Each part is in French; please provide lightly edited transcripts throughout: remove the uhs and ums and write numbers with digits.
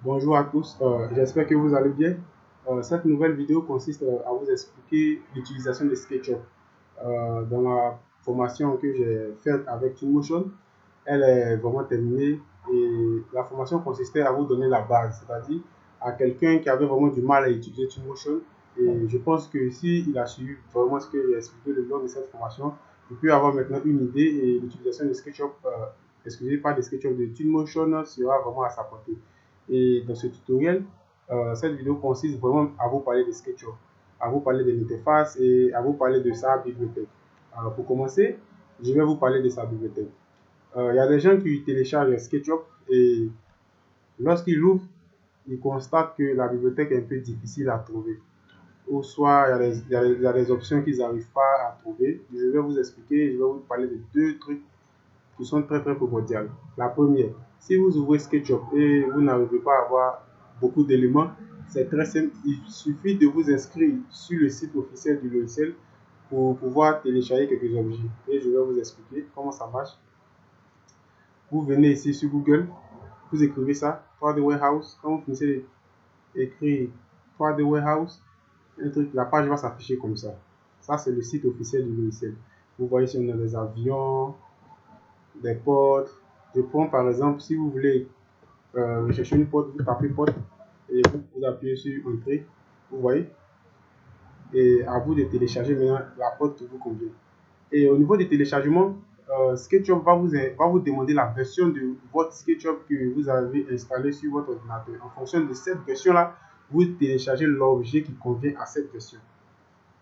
Bonjour à tous, j'espère que vous allez bien. Cette nouvelle vidéo consiste à vous expliquer l'utilisation de SketchUp. Dans la formation que j'ai faite avec Twinmotion, elle est vraiment terminée et la formation consistait à vous donner la base, c'est-à-dire à quelqu'un qui avait vraiment du mal à utiliser Twinmotion. Et je pense que s'il a suivi vraiment ce que j'ai expliqué le long de cette formation, il peut avoir maintenant une idée et l'utilisation de SketchUp, excusez pas de SketchUp, de Twinmotion sera vraiment à sa portée. Et dans ce tutoriel, cette vidéo consiste vraiment à vous parler de SketchUp, à vous parler de l'interface et à vous parler de sa bibliothèque. Alors pour commencer, je vais vous parler de sa bibliothèque. Il y a des gens qui téléchargent SketchUp et lorsqu'ils l'ouvrent, ils constatent que la bibliothèque est un peu difficile à trouver. Ou soit il y a des options qu'ils n'arrivent pas à trouver. Je vais vous expliquer, je vais vous parler de deux trucs qui sont très primordiales. La première, si vous ouvrez SketchUp et vous n'arrivez pas à avoir beaucoup d'éléments, c'est très simple. Il suffit de vous inscrire sur le site officiel du logiciel pour pouvoir télécharger quelques objets. Et je vais vous expliquer comment ça marche. Vous venez ici sur Google, vous écrivez ça, 3D Warehouse. Quand vous finissez d'écrire 3D Warehouse, la page va s'afficher comme ça. Ça, c'est le site officiel du logiciel. Vous voyez si on a des avions, des portes. Je prends par exemple, si vous voulez rechercher une porte, vous tapez porte et vous appuyez sur entrée. Vous voyez? Et à vous de télécharger maintenant la porte qui vous convient. Et au niveau du téléchargement, SketchUp va vous demander la version de votre SketchUp que vous avez installé sur votre ordinateur. En fonction de cette version-là, vous téléchargez l'objet qui convient à cette version.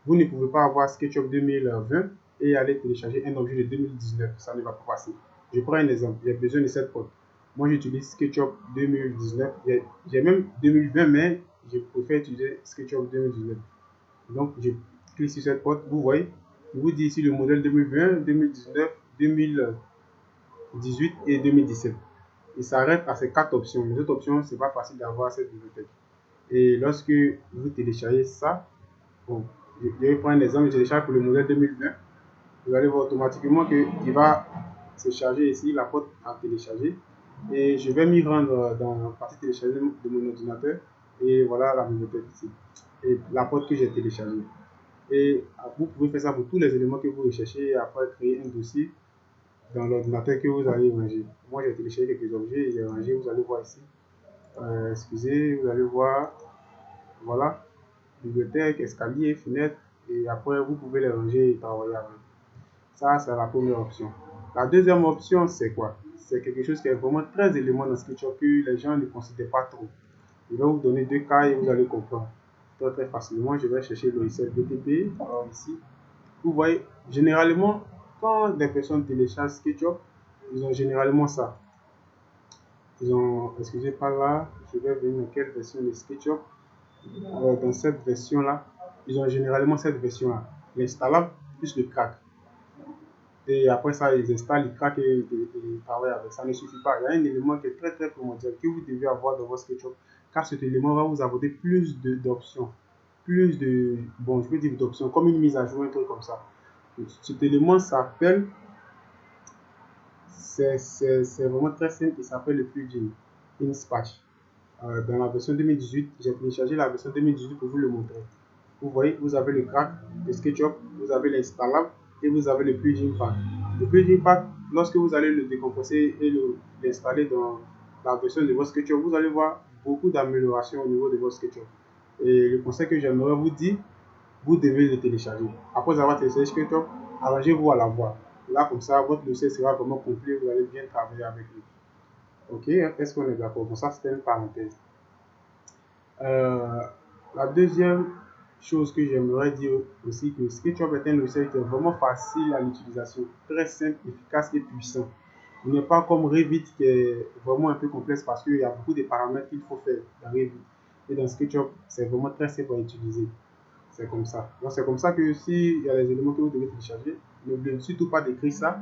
Vous ne pouvez pas avoir SketchUp 2020 et aller télécharger un objet de 2019. Ça ne va pas passer. Je prends un exemple. J'ai besoin de cette porte. Moi, j'utilise SketchUp 2019. J'ai même 2020, mais je préfère utiliser SketchUp 2019. Donc, je clique sur cette porte. Vous voyez, il vous dit ici le modèle 2020, 2019, 2018 et 2017. Il s'arrête à ces quatre options. Les autres options, c'est pas facile d'avoir cette bibliothèque. Et lorsque vous téléchargez ça, bon, je vais prendre un exemple, je télécharge pour le modèle 2020. Vous allez voir automatiquement qu'il va se charger ici, la porte à télécharger. Et je vais m'y rendre dans la partie téléchargée de mon ordinateur. Et voilà la bibliothèque ici. Et la porte que j'ai téléchargée. Et vous pouvez faire ça pour tous les éléments que vous recherchez et après créer un dossier dans l'ordinateur que vous allez ranger. Moi, j'ai téléchargé quelques objets et j'ai rangé. Vous allez voir ici. Excusez, vous allez voir. Voilà. Bibliothèque, escalier, fenêtre. Et après, vous pouvez les ranger et travailler avec. Ça, c'est la première option. La deuxième option, c'est quoi? C'est quelque chose qui est vraiment très élément dans SketchUp que les gens ne considèrent pas trop. Je vais vous donner deux cas et vous allez comprendre très facilement. Je vais chercher le logiciel BTP. Alors ici, vous voyez, généralement, quand des personnes téléchargent SketchUp, ils ont généralement ça. Ils ont, excusez pas là, je vais venir dans quelle version de SketchUp. Dans cette version-là, ils ont généralement cette version-là. L'installable plus le crack. Et après ça, ils installent, ils craquent et travaillent avec. Ça ne suffit pas. Il y a un élément qui est très primordial que vous devez avoir dans votre SketchUp, car cet élément va vous apporter plus d'options. Plus de, bon, je peux dire d'options, comme une mise à jour, un truc comme ça. Cet élément s'appelle, c'est vraiment très simple, il s'appelle le plugin InSpatch. Dans la version 2018, j'ai téléchargé la version 2018 pour vous le montrer. Vous voyez, vous avez le crack, le SketchUp, vous avez l'installable et vous avez le plugin pack. Le plugin pack, lorsque vous allez le décompresser et l'installer dans la version de votre SketchUp, vous allez voir beaucoup d'améliorations au niveau de votre SketchUp. Et le conseil que j'aimerais vous dire, vous devez le télécharger. Après avoir téléchargé SketchUp, arrangez-vous à la voix. Là, comme ça, votre dossier sera vraiment complet, vous allez bien travailler avec lui. Ok, est-ce qu'on est d'accord? Bon, ça, c'était une parenthèse. Euh, la deuxième chose que j'aimerais dire aussi, que SketchUp est un logiciel qui est vraiment facile à l'utilisation, très simple, efficace et puissant. Il n'est pas comme Revit qui est vraiment un peu complexe parce qu'il y a beaucoup de paramètres qu'il faut faire dans Revit. Et dans SketchUp, c'est vraiment très simple à utiliser. C'est comme ça. Donc c'est comme ça que s'il y a des éléments que vous devez télécharger, n'oubliez surtout pas d'écrire ça.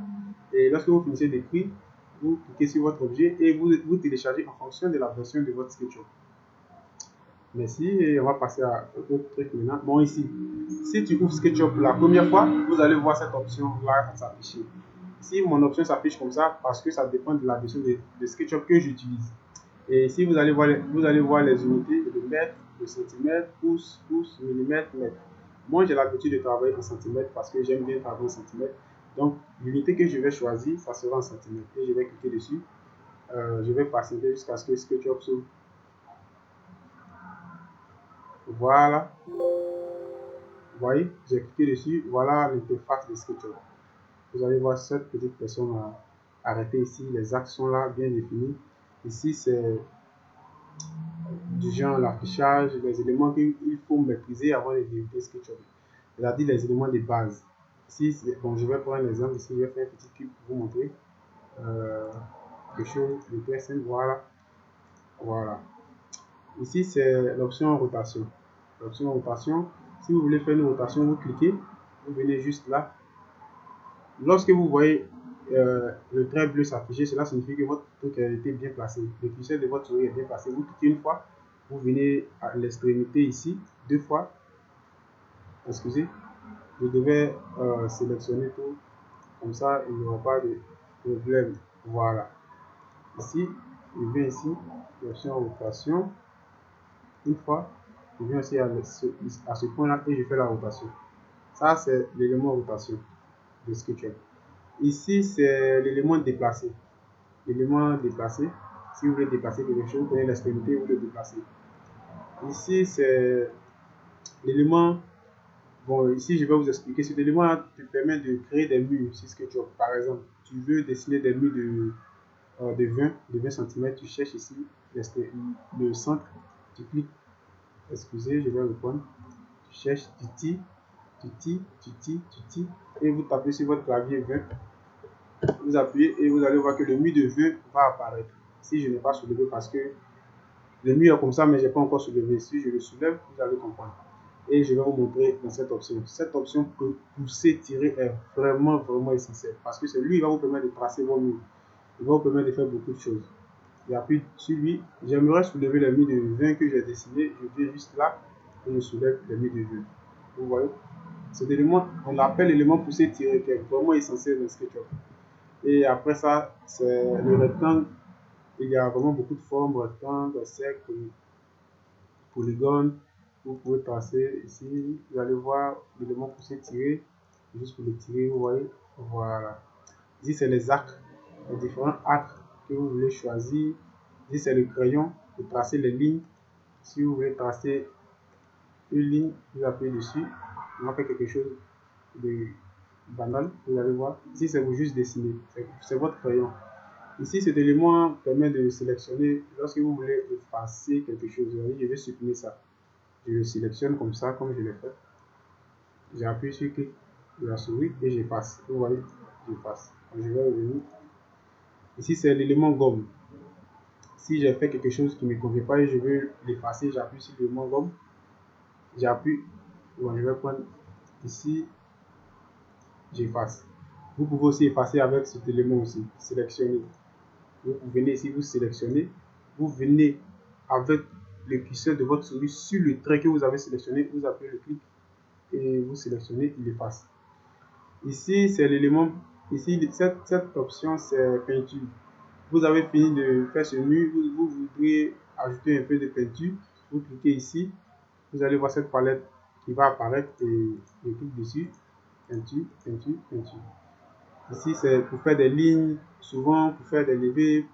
Et lorsque vous finissez d'écrire, vous cliquez sur votre objet et vous téléchargez en fonction de la version de votre SketchUp. Merci et on va passer à autre truc maintenant. Bon, ici, si tu ouvres SketchUp la première fois, vous allez voir cette option-là s'afficher. Si mon option s'affiche comme ça, parce que ça dépend de la version de SketchUp que j'utilise. Et ici, vous allez voir les unités, le mètre, le centimètre, pouce, pouce, millimètre, mètre. Moi, j'ai l'habitude de travailler en centimètres parce que j'aime bien travailler en centimètres. Donc, l'unité que je vais choisir, ça sera en centimètres. Et je vais cliquer dessus. Je vais patienter jusqu'à ce que SketchUp s'ouvre. Voilà. Vous voyez, j'ai cliqué dessus. Voilà l'interface de SketchUp. Vous allez voir cette petite personne arrêtée ici. Les axes sont là, bien définis. Ici, c'est du genre l'affichage, les éléments qu'il faut maîtriser avant de débuter SketchUp. C'est-à-dire les éléments de base. Ici, bon, je vais prendre un exemple. Ici, je vais faire un petit cube pour vous montrer quelque chose de très simple. Voilà. Voilà. Ici, c'est l'option rotation. L'option rotation, si vous voulez faire une rotation, vous cliquez, vous venez juste là. Lorsque vous voyez le trait bleu s'afficher, cela signifie que votre truc a été bien placé. Le curseur de votre souris est bien placé. Vous cliquez une fois, vous venez à l'extrémité ici, deux fois. Excusez, vous devez sélectionner tout. Comme ça, il n'y aura pas de problème. Voilà. Ici, je viens ici, l'option rotation. Une fois, je viens aussi à ce point-là et je fais la rotation. Ça, c'est l'élément rotation de SketchUp. Ici, c'est l'élément déplacé. L'élément déplacé, si vous voulez déplacer quelque chose, vous prenez l'extrémité, vous le déplacez. Ici, c'est l'élément. Bon, ici, je vais vous expliquer. Cet élément te permet de créer des murs sur SketchUp. Par exemple, tu veux dessiner des murs de 20 cm. Tu cherches ici le centre. Tu cliques. Excusez, je vais reprendre. Tu cherches, tu tires, et vous tapez sur votre clavier 20. Vous appuyez et vous allez voir que le mur de 20 va apparaître. Si je n'ai pas soulevé parce que le mur est comme ça, mais je n'ai pas encore soulevé. Si je le soulève, vous allez comprendre. Et je vais vous montrer dans cette option. Cette option que pousser, tirer est vraiment, vraiment essentielle parce que c'est lui qui va vous permettre de tracer vos murs. Il va vous permettre de faire beaucoup de choses. J'appuie sur lui. J'aimerais soulever le mur de 20 que j'ai dessiné. Je viens juste là et je soulève le mur de 20. Vous voyez? Cet élément, on l'appelle l'élément poussé tiré qui est vraiment essentiel dans SketchUp. Et après ça, c'est le rectangle. Il y a vraiment beaucoup de formes, rectangle, cercle, polygone. Vous pouvez tracer ici. Vous allez voir l'élément poussé tiré. Juste pour le tirer, vous voyez. Voilà. Ici, c'est les arcs, les différents arcs que vous voulez choisir. Ici, c'est le crayon pour tracer les lignes. Si vous voulez tracer une ligne, vous appuyez dessus. On va faire quelque chose de banal, vous allez voir. Ici, c'est vous juste dessiner, c'est votre crayon. Ici, cet élément permet de sélectionner lorsque vous voulez effacer quelque chose. Je vais supprimer ça. Je le sélectionne comme ça, comme je l'ai fait. J'appuie sur clic de la souris et j'efface. Vous voyez, j'efface. Je vais revenir. Ici, c'est l'élément gomme. Si j'ai fait quelque chose qui ne me convient pas et je veux l'effacer, j'appuie sur l'élément gomme. J'appuie. Bon, je vais prendre ici. J'efface. Vous pouvez aussi effacer avec cet élément aussi. Sélectionner. Vous venez ici, vous sélectionnez. Vous venez avec le curseur de votre souris sur le trait que vous avez sélectionné. Vous appuyez le clic et vous sélectionnez, il efface. Ici, c'est l'élément. Ici, cette option, c'est peinture. Vous avez fini de faire ce mur. Vous voudriez ajouter un peu de peinture. Vous cliquez ici. Vous allez voir cette palette qui va apparaître et je clique dessus. Peinture, peinture, peinture. Ici, c'est pour faire des lignes, souvent pour faire des levées,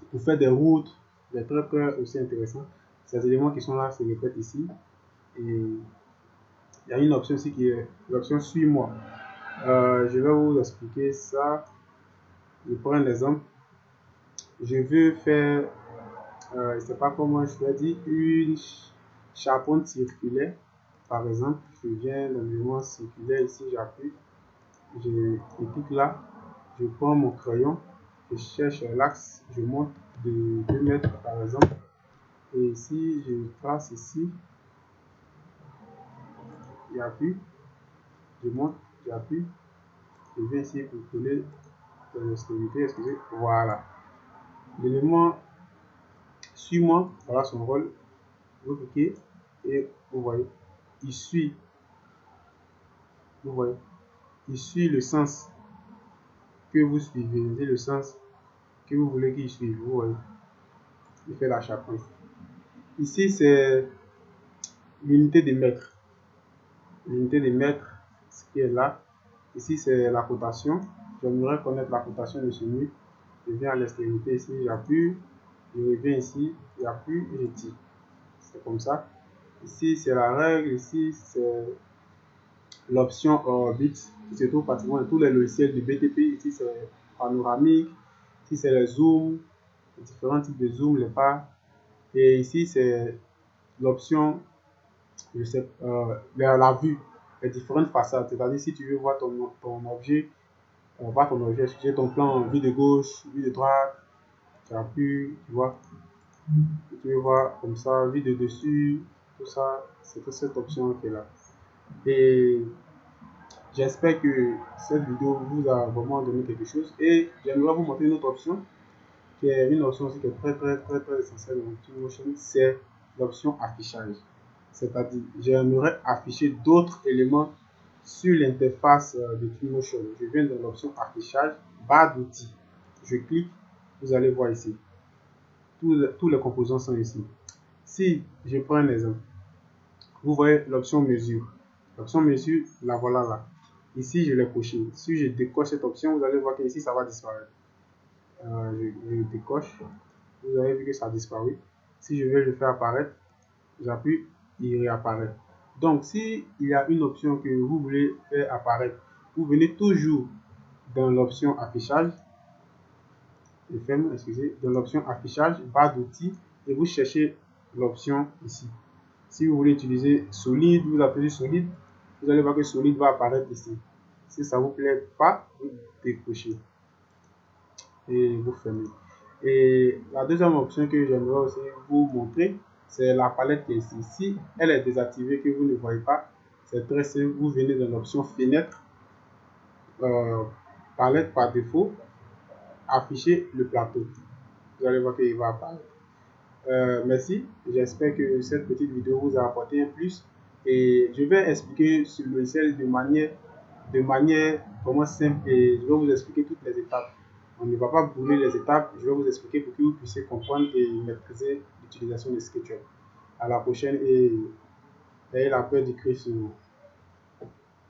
pour faire des routes, des traits aussi intéressants. Ces éléments qui sont là se répètent ici. Et il y a une option aussi qui est l'option Suis-moi. Je vais vous expliquer ça. Je prends un exemple. Je veux faire, je ne sais pas comment je vais dire, une charpente circulaire. Par exemple, je viens dans l'élément circulaire ici, j'appuie. Je clique là, je prends mon crayon, je cherche l'axe, je monte de 2 mètres par exemple, et ici je trace ici, j'appuie, je monte, j'appuie, je viens ici pour coller l'extrémité, excusez, voilà. L'élément suis-moi, voilà son rôle, vous cliquez et vous voyez, il suit, vous voyez, il suit le sens que vous suivez, le sens que vous voulez qu'il suive, vous voyez. il fait la charpente. Ici, c'est l'unité de mètre. L'unité de mètre, ce qui est là. Ici, c'est la cotation. J'aimerais connaître la cotation de ce mur. Je viens à l'extrémité ici, j'appuie. Je reviens ici, j'appuie et je tire. C'est comme ça. Ici, c'est la règle. Ici, c'est l'option orbite qui se trouve pratiquement dans tous les logiciels de BTP. Ici, c'est panoramique. Ici, c'est les zooms, les différents types de zoom, les pas. Et ici, c'est l'option, je sais, la vue, les différentes façades. C'est-à-dire, si tu veux voir ton objet, pas ton objet, excusez, ton plan, vue de gauche, vue de droite, tu appuies, tu vois. Tu veux voir comme ça, vue de dessus, tout ça, c'est cette option qui est là. Et j'espère que cette vidéo vous a vraiment donné quelque chose. Et j'aimerais vous montrer une autre option, qui est une option aussi qui est très essentielle dans Twinmotion, c'est l'option affichage. C'est-à-dire, j'aimerais afficher d'autres éléments sur l'interface de Twinmotion. Je viens dans l'option affichage, barre d'outils. Je clique, vous allez voir ici. Tous les composants sont ici. Si je prends un exemple, vous voyez l'option mesure. L'option mesure, la voilà là. Ici, je l'ai coché. Si je décoche cette option, vous allez voir que ici, ça va disparaître. Je décoche. Vous avez vu que ça a disparu. Si je vais le faire apparaître, j'appuie, il réapparaît. Donc, s'il y a une option que vous voulez faire apparaître, vous venez toujours dans l'option affichage. Je ferme, excusez, dans l'option affichage, barre d'outils, et vous cherchez l'option ici. Si vous voulez utiliser solide, vous appelez solide, vous allez voir que solide va apparaître ici. Si ça vous plaît pas, vous décrochez et vous fermez. Et la deuxième option que j'aimerais aussi vous montrer, c'est la palette qui est ici. Si elle est désactivée, que vous ne voyez pas, c'est très simple. Vous venez dans l'option fenêtre, palette par défaut, afficher le plateau. Vous allez voir qu'il va apparaître. Merci, j'espère que cette petite vidéo vous a apporté un plus et je vais expliquer ce logiciel de manière vraiment simple et je vais vous expliquer toutes les étapes. On ne va pas brûler les étapes, je vais vous expliquer pour que vous puissiez comprendre et maîtriser l'utilisation de SketchUp. À la prochaine et ayez la peur d'écrire sur